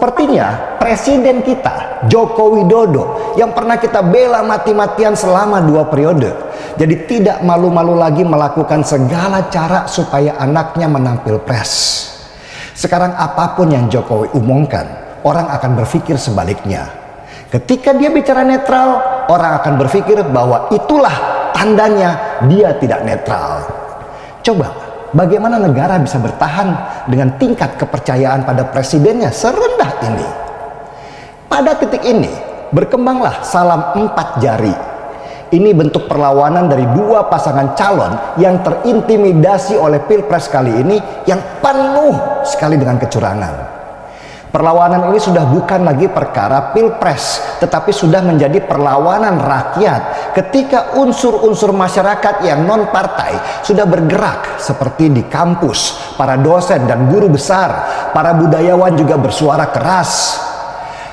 Sepertinya presiden kita Joko Widodo yang pernah kita bela mati-matian selama 2 periode, jadi tidak malu-malu lagi melakukan segala cara supaya anaknya menang pilpres. Sekarang apapun yang Jokowi umumkan, orang akan berpikir sebaliknya. Ketika dia bicara netral, orang akan berpikir bahwa itulah tandanya dia tidak netral. Coba, bagaimana negara bisa bertahan dengan tingkat kepercayaan pada presidennya serendah ini? Pada titik ini, berkembanglah salam 4 jari. Ini bentuk perlawanan dari 2 pasangan calon yang terintimidasi oleh pilpres kali ini yang penuh sekali dengan kecurangan. Perlawanan ini sudah bukan lagi perkara pilpres, tetapi sudah menjadi perlawanan rakyat ketika unsur-unsur masyarakat yang non-partai sudah bergerak seperti di kampus, para dosen dan guru besar, para budayawan juga bersuara keras.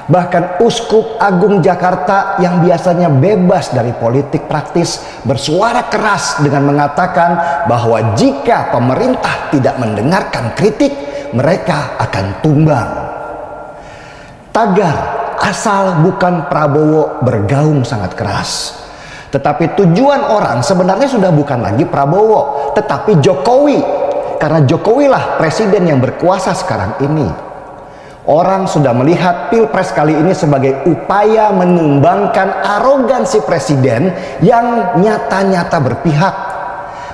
Bahkan Uskup Agung Jakarta yang biasanya bebas dari politik praktis bersuara keras dengan mengatakan bahwa jika pemerintah tidak mendengarkan kritik, mereka akan tumbang. Tagar asal bukan Prabowo bergaung sangat keras. Tetapi tujuan orang sebenarnya sudah bukan lagi Prabowo, tetapi Jokowi. Karena Jokowilah presiden yang berkuasa sekarang ini. Orang sudah melihat pilpres kali ini sebagai upaya menumbangkan arogansi presiden yang nyata-nyata berpihak.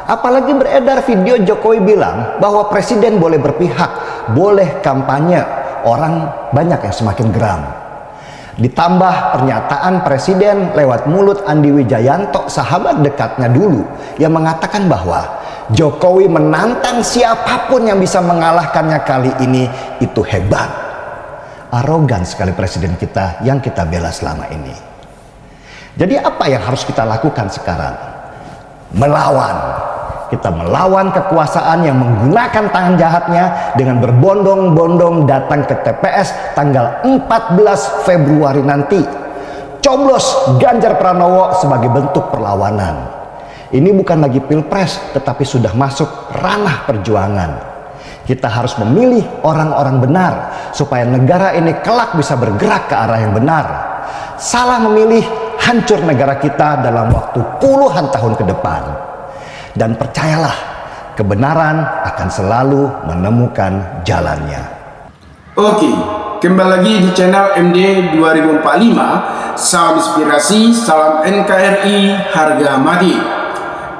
Apalagi beredar video Jokowi bilang bahwa presiden boleh berpihak, boleh kampanye. Orang banyak yang semakin geram. Ditambah pernyataan presiden lewat mulut Andi Wijayanto, sahabat dekatnya dulu, yang mengatakan bahwa Jokowi menantang siapapun yang bisa mengalahkannya kali ini itu hebat. Arogan sekali presiden kita yang kita bela selama ini. Jadi apa yang harus kita lakukan sekarang? Melawan. Kita melawan kekuasaan yang menggunakan tangan jahatnya dengan berbondong-bondong datang ke TPS tanggal 14 Februari nanti. Coblos Ganjar Pranowo sebagai bentuk perlawanan. Ini bukan lagi pilpres, tetapi sudah masuk ranah perjuangan. Kita harus memilih orang-orang benar supaya negara ini kelak bisa bergerak ke arah yang benar. Salah memilih, hancur negara kita dalam waktu puluhan tahun ke depan. Dan percayalah, kebenaran akan selalu menemukan jalannya. Oke, kembali lagi di channel MD 2045. Salam inspirasi, salam NKRI, harga mati.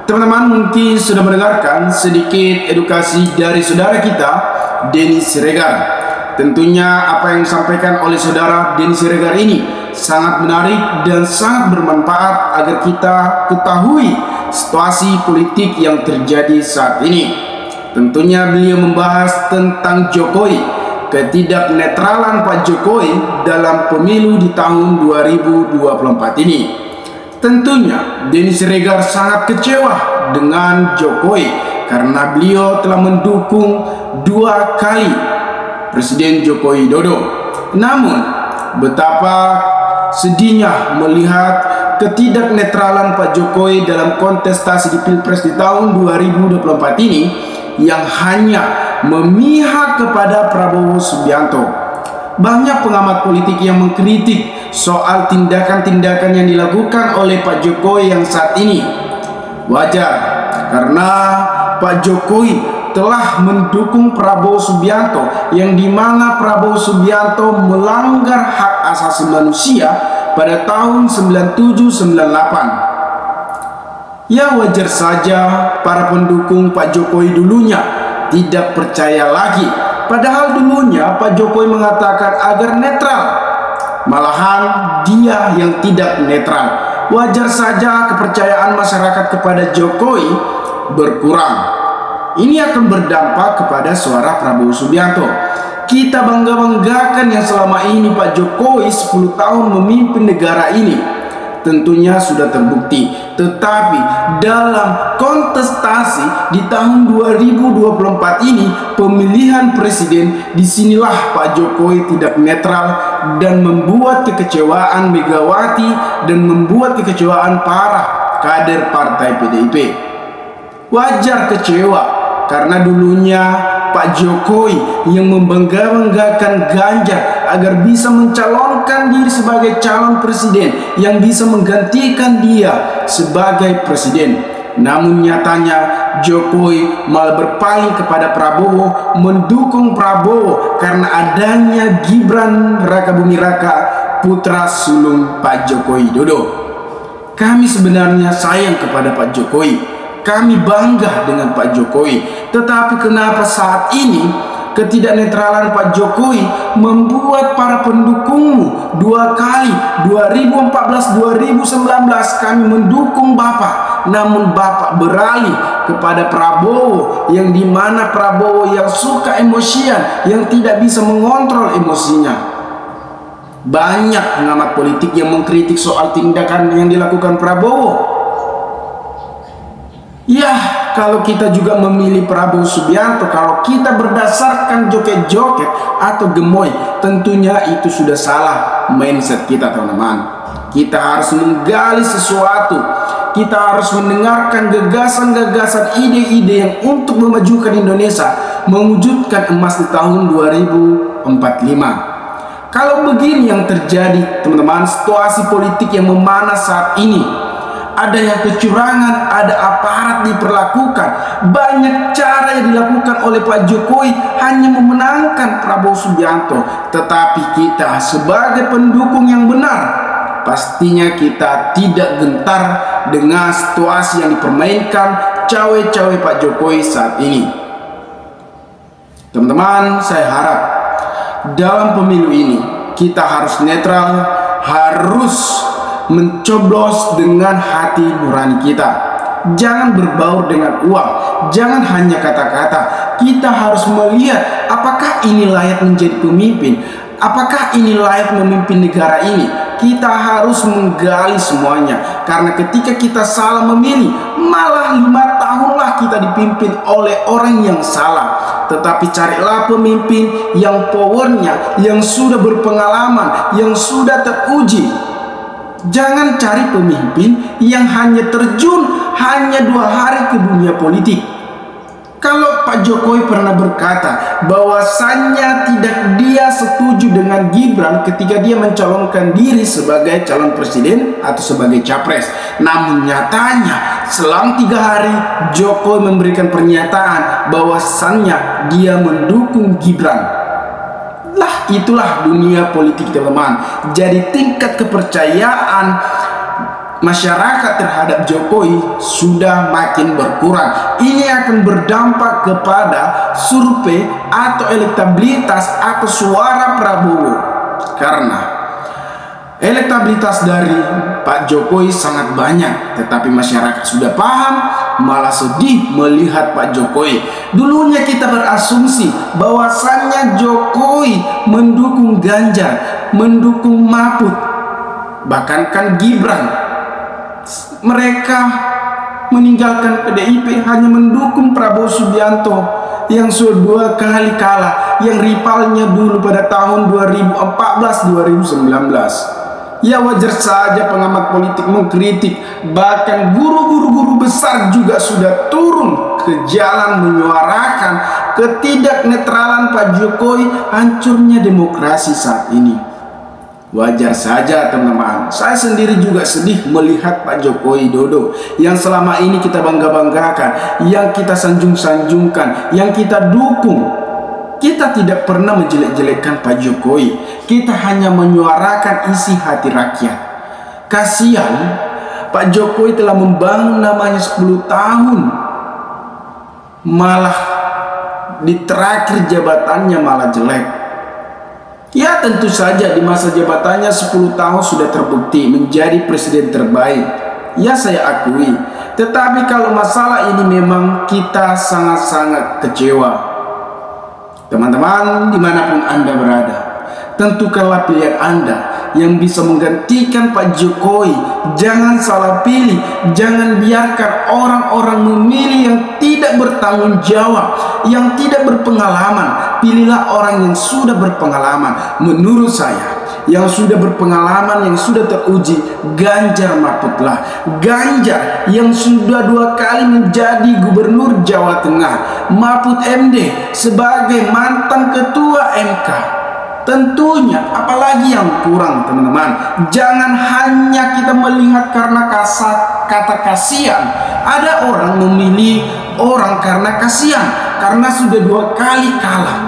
Teman-teman mungkin sudah mendengarkan sedikit edukasi dari saudara kita Denny Siregar. Tentunya apa yang disampaikan oleh saudara Denny Siregar ini sangat menarik dan sangat bermanfaat agar kita ketahui situasi politik yang terjadi saat ini. Tentunya beliau membahas tentang Jokowi, ketidaknetralan Pak Jokowi dalam pemilu di tahun 2024 ini. Tentunya Denny Siregar sangat kecewa dengan Jokowi karena beliau telah mendukung 2 kali Presiden Joko Widodo. Namun betapa sedihnya melihat ketidaknetralan Pak Jokowi dalam kontestasi di Pilpres di tahun 2024 ini yang hanya memihak kepada Prabowo Subianto. Banyak pengamat politik yang mengkritik soal tindakan-tindakan yang dilakukan oleh Pak Jokowi yang saat ini. Wajar, karena Pak Jokowi telah mendukung Prabowo Subianto yang dimana Prabowo Subianto melanggar hak asasi manusia pada tahun 97-98. Ya wajar saja para pendukung Pak Jokowi dulunya tidak percaya lagi. Padahal dulunya Pak Jokowi mengatakan agar netral. Malahan dia yang tidak netral. Wajar saja kepercayaan masyarakat kepada Jokowi berkurang. Ini akan berdampak kepada suara Prabowo Subianto. Kita bangga-banggakan yang selama ini Pak Jokowi 10 tahun memimpin negara ini. Tentunya sudah terbukti. Tetapi dalam kontestasi di tahun 2024 ini, pemilihan presiden, disinilah Pak Jokowi tidak netral dan membuat kekecewaan Megawati dan membuat kekecewaan para kader partai PDIP. Wajar kecewa karena dulunya Pak Jokowi yang membangga-banggakan Ganjar agar bisa mencalonkan diri sebagai calon presiden yang bisa menggantikan dia sebagai presiden. Namun nyatanya Jokowi malah berpaling kepada Prabowo, mendukung Prabowo karena adanya Gibran Rakabuming Raka, putra sulung Pak Joko Widodo. Kami sebenarnya sayang kepada Pak Jokowi, kami bangga dengan Pak Jokowi, tetapi kenapa saat ini ketidaknetralan Pak Jokowi membuat para pendukungmu dua kali, 2014-2019 kami mendukung Bapak, namun Bapak beralih kepada Prabowo, yang dimana Prabowo yang suka emosian, yang tidak bisa mengontrol emosinya. Banyak pengamat politik yang mengkritik soal tindakan yang dilakukan Prabowo. Ya, kalau kita juga memilih Prabowo Subianto, kalau kita berdasarkan joget-joget atau gemoy, tentunya itu sudah salah mindset kita, teman-teman. Kita harus menggali sesuatu. Kita harus mendengarkan gagasan-gagasan, ide-ide yang untuk memajukan Indonesia, mewujudkan emas di tahun 2045. Kalau begini yang terjadi, teman-teman, situasi politik yang memanas saat ini, ada yang kecurangan, ada aparat diperlakukan, banyak cara yang dilakukan oleh Pak Jokowi hanya memenangkan Prabowo Subianto. Tetapi kita sebagai pendukung yang benar, pastinya kita tidak gentar dengan situasi yang dipermainkan cawe-cawe Pak Jokowi saat ini. Teman-teman, saya harap dalam pemilu ini kita harus netral, harus mencoblos dengan hati nurani kita. Jangan berbaur dengan uang, jangan hanya kata-kata. Kita harus melihat apakah ini layak menjadi pemimpin, apakah ini layak memimpin negara ini. Kita harus menggali semuanya, karena ketika kita salah memilih, malah 5 tahunlah kita dipimpin oleh orang yang salah. Tetapi carilah pemimpin yang powernya, yang sudah berpengalaman, yang sudah teruji. Jangan cari pemimpin yang hanya terjun hanya 2 hari ke dunia politik. Kalau Pak Jokowi pernah berkata bahwasannya tidak dia setuju dengan Gibran ketika dia mencalonkan diri sebagai calon presiden atau sebagai capres. Namun nyatanya selang 3 hari Jokowi memberikan pernyataan bahwasannya dia mendukung Gibran. Lah, itulah dunia politik, teman-teman. Jadi tingkat kepercayaan masyarakat terhadap Jokowi sudah makin berkurang. Ini akan berdampak kepada survei atau elektabilitas atau suara Prabowo, karena elektabilitas dari Pak Jokowi sangat banyak, tetapi masyarakat sudah paham, malah sedih melihat Pak Jokowi. Dulunya kita berasumsi bahwasannya Jokowi mendukung Ganjar, mendukung Mahfud, bahkan kan Gibran. Mereka meninggalkan PDIP, hanya mendukung Prabowo Subianto yang sudah 2 kali kalah, yang rivalnya dulu pada tahun 2014-2019. Ya, wajar saja pengamat politik mengkritik, bahkan guru-guru besar juga sudah turun ke jalan menyuarakan ketidaknetralan Pak Jokowi, hancurnya demokrasi saat ini. Wajar saja, teman-teman. Saya sendiri juga sedih melihat Pak Joko Widodo yang selama ini kita bangga-banggakan, yang kita sanjung-sanjungkan, yang kita dukung. Kita tidak pernah menjelek-jelekkan Pak Jokowi. Kita hanya menyuarakan isi hati rakyat. Kasihan Pak Jokowi telah membangun namanya 10 tahun, malah di terakhir jabatannya malah jelek. Ya, tentu saja di masa jabatannya 10 tahun sudah terbukti menjadi presiden terbaik. Ya, saya akui. Tetapi kalau masalah ini memang kita sangat-sangat kecewa. Teman-teman, dimanapun Anda berada, tentukanlah pilihan Anda yang bisa menggantikan Pak Jokowi. Jangan salah pilih, jangan biarkan orang-orang memilih yang tidak bertanggung jawab, yang tidak berpengalaman. Pilihlah orang yang sudah berpengalaman. Menurut saya, yang sudah berpengalaman, yang sudah teruji, Ganjar Mahfudlah. Ganjar yang sudah 2 kali menjadi gubernur Jawa Tengah, Mahfud MD sebagai mantan ketua MK. Tentunya, apalagi yang kurang teman-teman. Jangan hanya kita melihat karena kata kasihan. Ada orang memilih orang karena kasihan, karena sudah 2 kali kalah.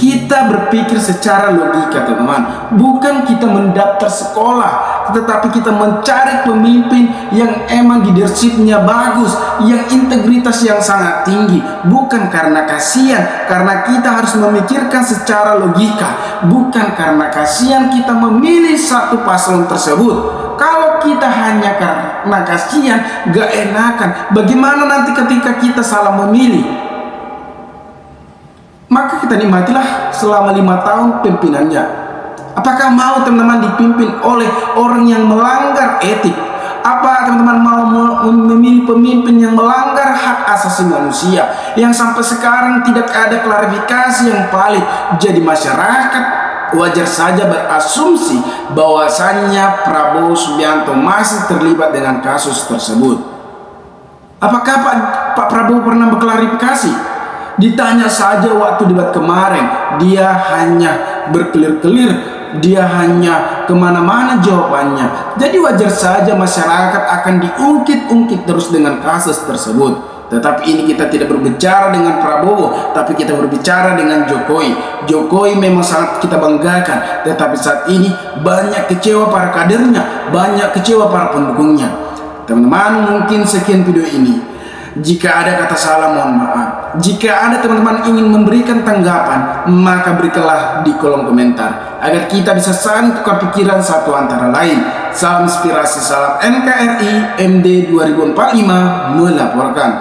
Kita berpikir secara logika teman-teman. Bukan kita mendaftar sekolah, tetapi kita mencari pemimpin yang emang leadershipnya bagus, yang integritas yang sangat tinggi. Bukan karena kasihan, karena kita harus memikirkan secara logika. Bukan karena kasihan kita memilih satu paslon tersebut. Kalau kita hanya karena kasihan, gak enakan. Bagaimana nanti ketika kita salah memilih? Maka kita nikmatilah selama 5 tahun pimpinannya. Apakah mau teman-teman dipimpin oleh orang yang melanggar etik? Apa teman-teman mau memilih pemimpin yang melanggar hak asasi manusia, yang sampai sekarang tidak ada klarifikasi yang valid? Jadi masyarakat wajar saja berasumsi bahwasannya Prabowo Subianto masih terlibat dengan kasus tersebut. Apakah Pak Prabowo pernah berklarifikasi? Ditanya saja waktu debat kemarin, dia hanya berkelir-kelir, dia hanya kemana-mana jawabannya. Jadi wajar saja masyarakat akan diungkit-ungkit terus dengan kasus tersebut. Tetapi ini kita tidak berbicara dengan Prabowo, tapi kita berbicara dengan Jokowi. Jokowi memang sangat kita banggakan, tetapi saat ini banyak kecewa para kadernya, banyak kecewa para pendukungnya. Teman-teman, mungkin sekian video ini. Jika ada kata salah, mohon maaf. Jika ada teman-teman ingin memberikan tanggapan, maka berikanlah di kolom komentar agar kita bisa saling tukar pikiran satu antara lain. Salam inspirasi, salam NKRI, MD 2045 melaporkan.